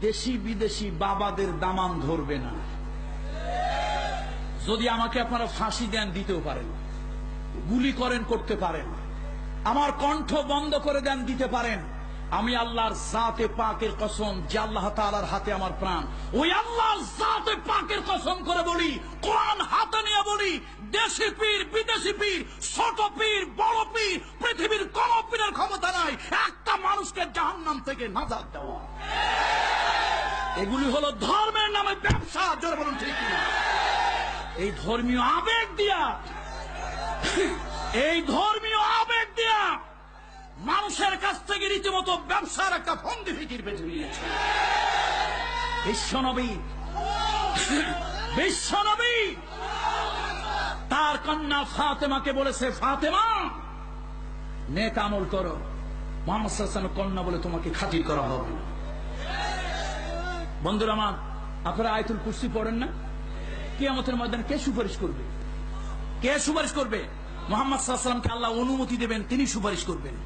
দেশি বিদেশি বাবাদের দামান ধরবে না। যদি আমাকে আপনারা ফাঁসি দেন দিতেও পারেন, গুলি করেন করতে পারেন, আমার কণ্ঠ বন্ধ করে দেন দিতে পারেন। আমি আল্লাহর জাতে পাকের কসম, যে আল্লাহ তাআলার হাতে আমার প্রাণ, ওই আল্লাহর জাতে পাকের কসম করে বলি, কোরআন হাতে নিয়ে বলি, দেশি পীর বিদেশি পীর, ছোট পীর বড় পীর, পৃথিবীর কোন পীরের ক্ষমতা নাই একটা মানুষকে জাহান্নাম থেকে নাজাত দেওয়া। এগুলি হলো ধর্মের নামে ব্যবসা। জোরে বলুন ঠিক কিনা? এই ধর্মীয় আবেগ দিয়া, এই ধর্মীয় আবেগ দিয়া মানুষের কাছ থেকে রীতিমতো ব্যবসার একটা ফন্দি ফিকির বেঁচে নিয়েছে। বিশ্বনবী তার কন্যা ফাতেমাকে বলেছে, ফাতেমা নেক আমল করো, মুহাম্মদ সাল্লাল্লাহু আলাইহি ওয়াসাল্লাম কন্যা বলে তোমাকে খাতির করা হবে না। বন্ধুরা আমার, আপনারা আয়াতুল কুরসি পড়েন না? কিয়ামতের ময়দানে কে সুপারিশ করবে? কে সুপারিশ করবে? মুহাম্মদ সাল্লাল্লাহু আলাইহি ওয়াসাল্লামকে আল্লাহ অনুমতি দেবেন, তিনি সুপারিশ করবেন।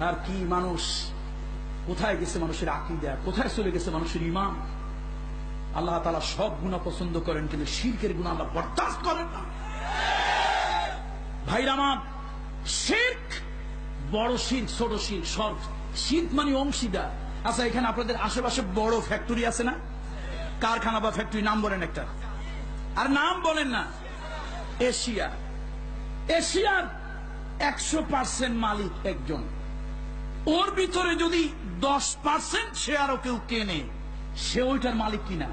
আর কি মানুষ, কোথায় গেছে মানুষের আকীদা, কোথায় চলে গেছে মানুষের ঈমান। আল্লাহ তাআলা সব গুনাহ পছন্দ করেন, কিন্তু শিরকের গুনাহ আল্লাহ বরদাস্ত করেন না। ভাইরা আমার, শিরক বড় শিরক, ছোট শিরক, সব শিরক মানে অংশীদার। আচ্ছা, এখানে আপনাদের আশেপাশে বড় ফ্যাক্টরি আছে না? কারখানা বা ফ্যাক্টরি নাম বলেন একটা, আর নাম বলেন না। এশিয়ার 100% মালিক একজন, ওর ভিতরে যদি 10% শেয়ারও কেউ কেনে, সে ওইটার মালিক কিনা।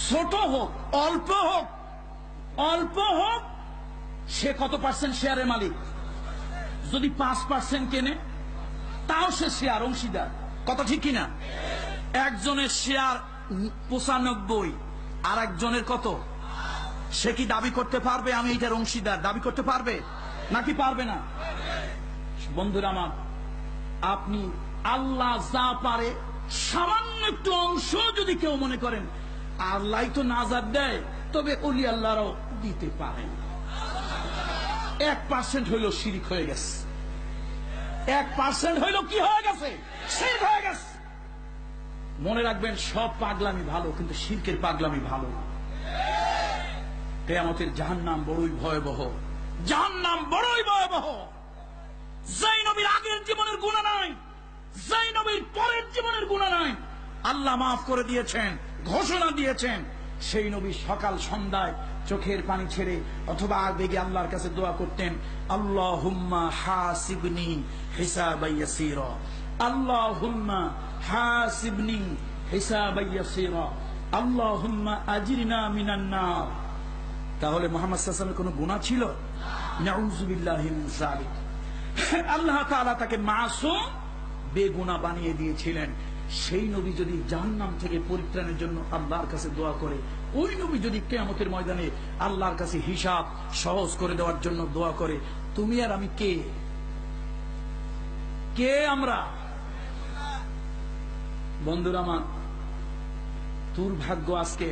ছোট হোক অল্প হোক, সে কত পার্সেন্ট শেয়ারের মালিক? যদি 5% কেনে, তাও সে শেয়ার অংশীদার। কথা ঠিক কিনা? একজনের শেয়ার 95, আর একজনের কত? সে কি দাবি করতে পারবে আমি এটার অংশীদার? দাবি করতে পারবে নাকি পারবে না? বন্ধুরা আমার, আপনি আল্লাহ যা পারে সামান্য একটু অংশ যদি কেউ মনে করেন আল্লাহ তো নাজাত দেয়, তবে ওলি আল্লাহরাও দিতে পারেন। 1% হইল শিরক হয়ে গেছে, 1% হইল কি হয়ে গেছে? শিরক হয়ে গেছে। মনে রাখবেন, সব পাগলামি ভালো, কিন্তু শিরকের পাগলামি ভালো না। কিয়ামতের জাহান্নাম বড়ই ভয়াবহ, জাহান্নাম বড়ই ভয়াবহ। যেই নবীর আগের জীবনের গুনাহ নাই, যেই নবীর পরের জীবনের গুনাহ নাই, আল্লাহ মাফ করে দিয়েছেন, ঘোষণা দিয়েছেন। সেই নবী সকাল সন্ধ্যায় চোখের পানি ছেড়ে অথবা আবেগে আল্লাহর কাছে দোয়া করতেন, আল্লাহুম্মা হাসিবনি হিসাবান ইয়াসীরা, আল্লাহুম্মা হাসিবনি হিসাবান ইয়াসীরা, আল্লাহুম্মা আজিরনা মিনান নার। তাহলে মুহাম্মদ সাল্লাল্লাহু আলাইহি ওয়াসাল্লামের কোনো গুনাহ ছিল? নাউযুবিল্লাহি মিন যালিক। আল্লাহ তাআলা তাকে মাসুম, বেগুনাহ বানিয়ে দিয়েছিলেন। সেই নবী যদি জাহান্নাম থেকে পরিত্রাণের জন্য আল্লাহর কাছে দোয়া করে, ওই নবী যদি কিয়ামতের ময়দানে আল্লাহর কাছে হিসাব সহজ করে দেওয়ার জন্য দোয়া করে, তুমি আর আমি কে আমরা? বন্ধুরা আমার, দুর্ভাগ্য আজকে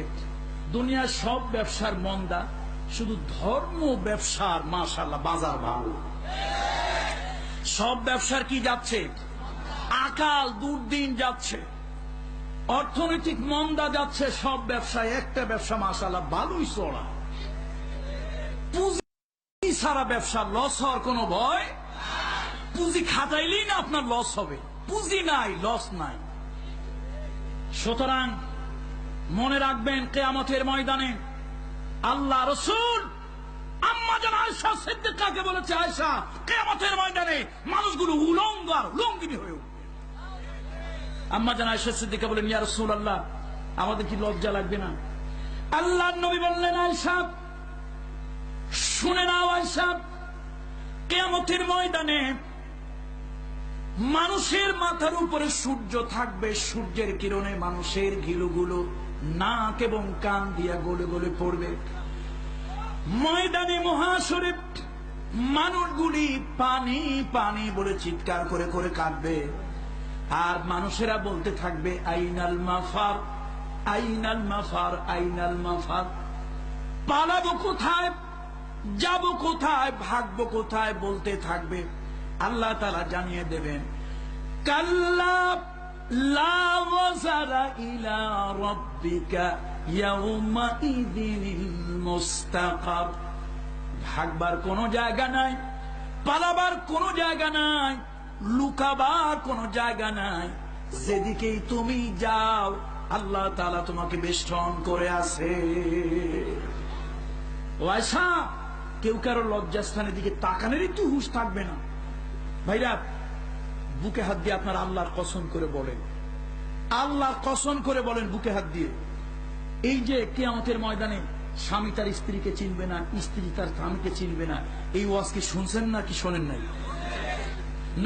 দুনিয়ার সব ব্যবসার মন্দা, শুধু ধর্ম ব্যবসার মাশাআল্লাহ বাজার ভালো। সব ব্যবসার কি যাচ্ছে? আকাল দুর্দিন যাচ্ছে, অর্থনৈতিক মন্দা যাচ্ছে সব ব্যবসায়। একটা ব্যবসা মাশাআল্লাহ ভালোই চড়া, পুঁজি ছাড়া ব্যবসা লস হওয়ার কোনো ভয়। পুঁজি খাটাইলেই না আপনার লস হবে, পুঁজি নাই লস নাই। সুতরাং মনে রাখবেন, কিয়ামতের ময়দানে আল্লাহ রাসূল আম্মা জান আয়েশা সিদ্দিকাকে বলেছে, আয়েশা কিয়ামতের ময়দানে মানুষগুলো উলঙ্গ আর লুঙ্গিনী হয়ে উঠবে। আম্মা জান আয়েশা সিদ্দিকা বলেন, ইয়া রাসূলুল্লাহ, আমাদের কি লজ্জা লাগবে না? আল্লাহর নবী বললেন, আয়েশা শুনে নাও, আয়েশা কিয়ামতের ময়দানে মানুষের মাথার উপরে সূর্য থাকবে, সূর্যের কিরণে মানুষের ঘিলুগুলো নাক এবং কান দিয়া গলে গলে পড়বে। ময়দানে মহাশরে মানুষগুলি পানি পানি বলে চিৎকার করে করে কাঁদবে, আর মানুষেরা বলতে থাকবে, আইনাল মাফার, আইনাল মাফার, আইনাল মাফার। পালাবো কোথায়, যাব কোথায়, ভাগবো কোথায় বলতে থাকবে। আল্লাহ তাআলা জানিয়ে দেবেন, কাল্লা লা ওয়াজারা ইলা রাব্বিকা ইয়াউমাইযিনিল মুস্তাকার। ভাগবার কোনো জায়গা নাই, পালাবার কোনো জায়গা নাই, লুকাবার কোনো জায়গা নাই। যেদিকেই তুমি যাও আল্লাহ তাআলা তোমাকে বেষ্টন করে আছে। ও আয়েশা, কেউ কারো লজ্জাস্থানের দিকে তাকানোরই তো হুঁশ থাকবে না। ভাইরা, বুকে হাত দিয়ে আপনার আল্লাহর কসম করে বলেন, আল্লাহর কসম করে বলেন বুকে হাত দিয়ে, এই যে কিয়ামতের ময়দানে স্বামী তার স্ত্রীকে চিনবে না, স্ত্রী তার স্বামীকে চিনবে না, এই ওয়াজ কি শুনছেন না কি শোনেন নাই?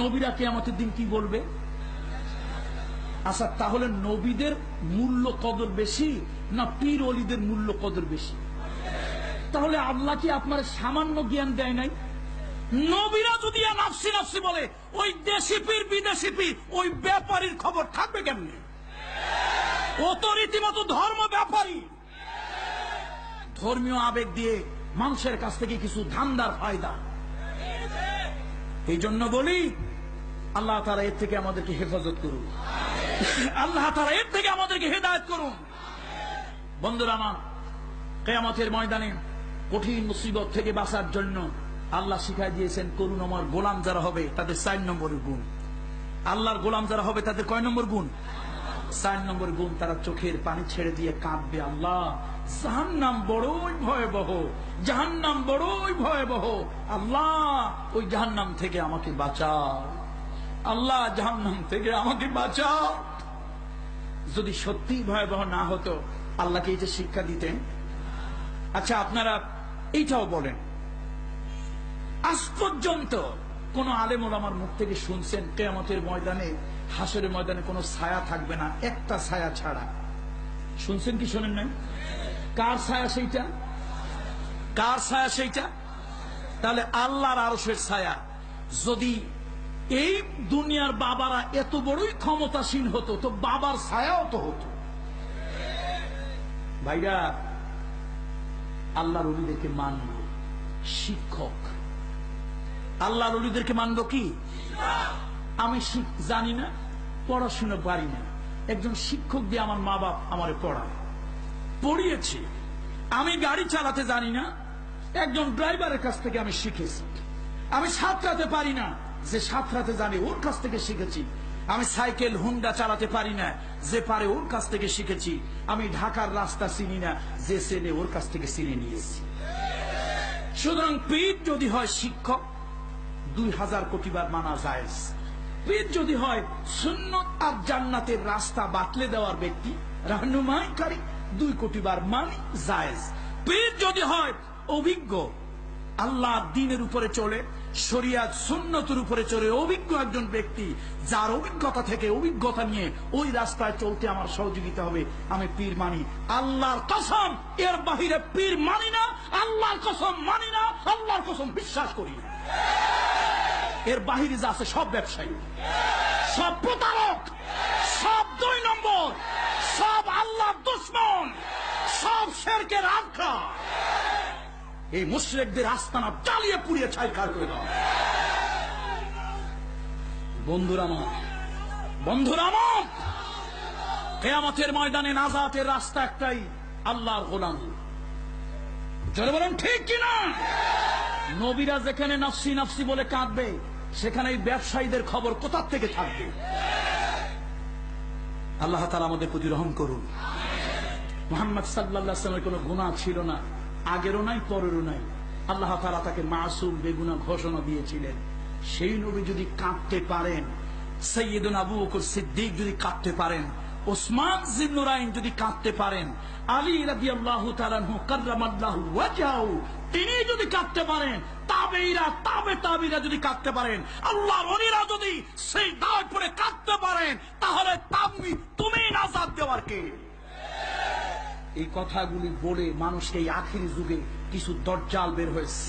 নবীরা কিয়ামতের দিন কি বলবে? আচ্ছা, তাহলে নবীদের মূল্য কদর বেশি না পীর ওলিদের মূল্য কদর বেশি? তাহলে আল্লাহ কি আপনার সামান্য জ্ঞান দেয় নাই? নবীরা যদি নাফসি নাফসি বলে, ওই দেশি পীর বিদেশি পীর ওই ব্যাপারীর খবর থাকবে কেমনে? ও তো রীতিমতো ধর্ম ব্যাপারী। ধর্মীয় আবেগ দিয়ে মানুষের কাছ থেকে কিছু ধান্দার ফায়দা। এই জন্য বলি, আল্লাহ তাআলা এর থেকে আমাদেরকে হেফাজত করুন, আল্লাহ তাআলা এর থেকে আমাদেরকে হেদায়েত করুন। বন্ধুরা আমার, কিয়ামতের ময়দানে কঠিন মুসিবত থেকে বাঁচার জন্য আল্লাহ শিখাই দিয়েছেন, করুণাময় গোলাম যারা হবে তাদের 4 নম্বরের গুণ। আল্লাহর গোলাম যারা হবে তাদের কয় নম্বর গুণ? 4 নম্বর গুণ। তারা চোখের পানি ছেড়ে দিয়ে কাঁদবে, আল্লাহ জাহান্নাম বড়ই ভয়াবহ, জাহান্নাম বড়ই ভয়াবহ, আল্লাহ ওই জাহান্নাম থেকে আমাকে বাঁচাও, আল্লাহ জাহান্নাম থেকে আমাকে বাঁচাও। যদি সত্যি ভয়াবহ না হতো আল্লাহকে এই যে শিক্ষা দিতেন। আচ্ছা, আপনারা এইটাও বলেন, আজ পর্যন্ত কোন আলেম ওলামার মুখ থেকে শুনছেন কিয়ামতের ময়দানে, হাসরের ময়দানে কোনো ছায়া থাকবে না, একটা ছায়া ছাড়া? শুনছেন কি শোনেন নাই? কার ছায়া সেইটা? কার ছায়া সেইটা? তাহলে আল্লাহর আরশের ছায়া। যদি এই দুনিয়ার বাবারা এত বড়ই ক্ষমতাসীন হতো তো বাবার ছায়াও তো হতো। ভাইরা, আল্লাহর ওলিদেরকে মানব শিক্ষক, আল্লাহর ওলিদেরকে মানব কি? আমি জানি না, পড়াশোনা পারি না, একজন শিক্ষক দিয়ে আমার মা বাপ আমারে পড়িয়েছে। আমি গাড়ি চালাতে জানি না, একজন ড্রাইভারের কাছ থেকে আমি শিখেছি। আমি সাঁতরাতে পারি না, যে সাঁতরাতে জানে ওর কাছ থেকে শিখেছি। আমি সাইকেল হুন্ডা চালাতে পারি না, যে পারে ওর কাছ থেকে শিখেছি। আমি ঢাকার রাস্তা চিনি না, যে চেনে ওর কাছ থেকে চিনে নিয়েছি। সুতরাং পীর যদি হয় শিক্ষক, 2000 কোটি বার মানা জায়েজ। পীর যদি হয় সুন্নত আর জান্নাতের রাস্তা বাতলে দেওয়ার ব্যক্তি, রাহনুমাইকারী, 2 কোটি বার মানি জায়েজ। পীর যদি হয় অভিজ্ঞ, আল্লাহর দ্বীনের উপরে চলে, শরিয়াত সুন্নতের উপরে চলে, অভিজ্ঞ একজন ব্যক্তি, যার অভিজ্ঞতা থেকে অভিজ্ঞতা নিয়ে ওই রাস্তায় চলতে আমার সহযোগিতা হবে, আমি পীর মানি। আল্লাহর কসম, এর বাহিরে পীর মানি না, আল্লাহর কসম মানি না, আল্লাহর কসম বিশ্বাস করি না। এর বাহিরে যা আছে সব ব্যবসায়ী, সব প্রতারক, সব 2 নম্বর, সব আল্লাহর দুশমন, সব শিরকের আখড়া। এই মুশরিকদের আস্তানা জ্বালিয়ে পুড়িয়ে ছাইখার করে দাও। বন্ধুরা আমার, বন্ধুরা আমার, কিয়ামতের ময়দানে নাজাতের রাস্তা একটাই, আল্লাহর গোলামি। জোরে বলেন ঠিক কিনা? নবীরা যেখানে নাফসি নাফসি বলে কাঁদবে, সেখানে এই ব্যবসায়ীদের খবর কোথা থেকে থাকবে? আল্লাহ তাআলা আমাদের প্রতি রহম করুন। মুহাম্মদ সাল্লাল্লাহু আলাইহি ওয়াসাল্লামের কোনো গুনাহ ছিল না, আগেরও নাই পরেরও নাই। আল্লাহ তাআলা তাকে মাসুম বেগুনাহ ঘোষণা দিয়েছিলেন। সেই নবী যদি কাঁদতে পারেন, সাইয়্যিদুনা আবু বকর সিদ্দিক যদি কাঁদতে পারেন, ওসমান জিন্নুরাইন যদি কাঁদতে পারেন, আলী রাদিয়াল্লাহু তাআলা আনহু কাররামাল্লাহু ওয়াজহাহু তিনি যদি কাঁদতে পারেন, তাবেঈরা যদি কাঁদতে পারেন, আল্লাহর ওলিরা যদি সেই দাওয়াত পড়ে কাঁদতে পারেন, তাহলে তুমি নাজাত দেওয়ার কে? এই কথাগুলি বলে মানুষকে এই আখিরি যুগে কিছু দজ্জাল বের হয়েছে।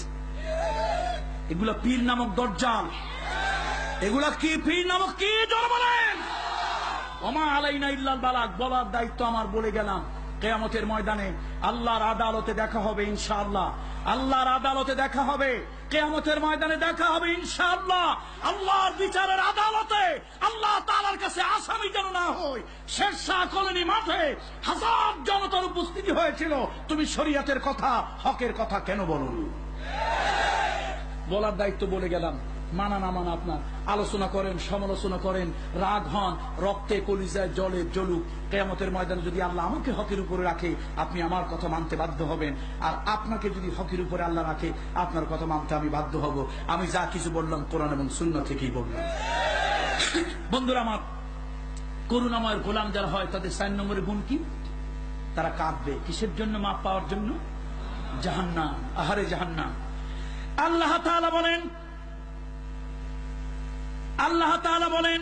এগুলা পীর নামক দজ্জাল। এগুলা কি পীর নামক কি? জোরে বলেন। ওমা আলাইনা ইল্লাল বালাগ, বলার দায়িত্ব আমার, বলে গেলাম। কিয়ামতের ময়দানে আল্লাহর আদালতে দেখা হবে ইনশাআল্লাহ। আল্লাহর আদালতে দেখা হবে, কিয়ামতের ময়দানে দেখা হবে ইনশাআল্লাহ। আল্লাহর বিচারের আদালতে আল্লাহ তাআলার কাছে আসামি যেন না হই। শেরশাহ কলোনি মাঠে হাজার জনতার উপস্থিতি হয়েছিল, তুমি শরীয়তের কথা, হকের কথা কেন বলনি? বলার দায়িত্ব বলে গেলাম, মানা না মানা আপনার। আলোচনা করেন, সমালোচনা করেন, রাগ হন, রক্তে কলিজায় জলে জ্বলুক, কিয়ামতের ময়দানে যদি আল্লাহ আমাকে হকের উপরে রাখে, আপনি আমার কথা মানতে বাধ্য হবেন। আর আপনাকে যদি হকের উপরে আল্লাহ রাখে, আপনার কথা মানতে আমি বাধ্য হব। আমি যা কিছু বললাম কোরআন এবং সুন্নাহ থেকেই বললাম। বন্ধুরা আমার, করুণাময়ের গোলাম যারা হয় তাদের 4 নম্বরের গুণ কি? তারা কাঁদবে। কিসের জন্য? মাপ পাওয়ার জন্য। জাহান্নাম, আহারে জাহান্নাম। আল্লাহ তাআলা বলেন, আল্লাহ তাআলা বলেন,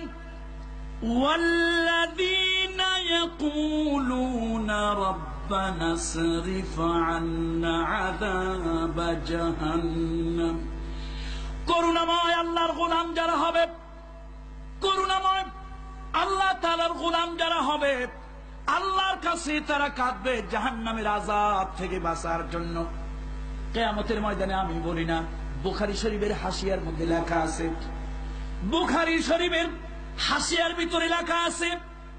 ওয়াল্লাযীনা ইয়াকুলুনা রাব্বানা সরিফ আন্না আযাব জাহান্নাম। করুণাময় আল্লাহর গোলাম যারা হবে, করুণাময় আল্লাহ তাআলার গোলাম যারা হবে, আল্লাহর কাছে তারা কাঁদবে জাহান্নামের আযাব থেকে বাঁচার জন্য। কিয়ামতের ময়দানে আমি বলি না, বুখারী শরীফের হাসিয়ার মধ্যে লেখা আছে, বুখারী শরীফের হাসিয়ার ভিতরে লেখা আছে,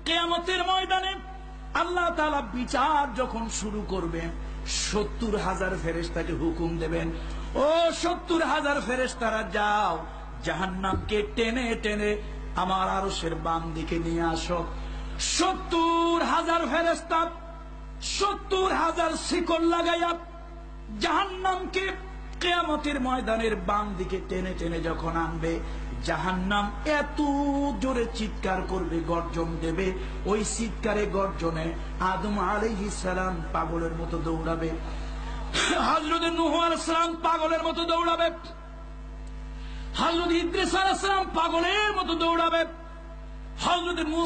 কিয়ামতের ময়দানে আল্লাহ তাআলা বিচার যখন শুরু করবেন, 70,000 ফেরেশতাকে হুকুম দেবেন, ও 70,000 ফেরেশতারা যাও, জাহান্নামকে টেনে টেনে আমার আরশের বাম দিকে নিয়ে আসো। 70,000 ফেরেশতা 70,000 শিকল লাগাইয়া জাহান্নামকে কিয়ামতের ময়দানের বাম দিকে টেনে টেনে যখন আনবে, জাহান্নাম এত জোরে চিৎকার করবে, গর্জন দেবে, ওই চিৎকারে গর্জনে আদম আলাইহিস সালাম পাগলের মতো দৌড়াবে, হযরত নূহ আলাইহিস সালাম পাগলের মতো দৌড়াবে, হযরত ইদ্রিস আলাইহিস সালাম পাগলের মতো দৌড়াবে, হযরত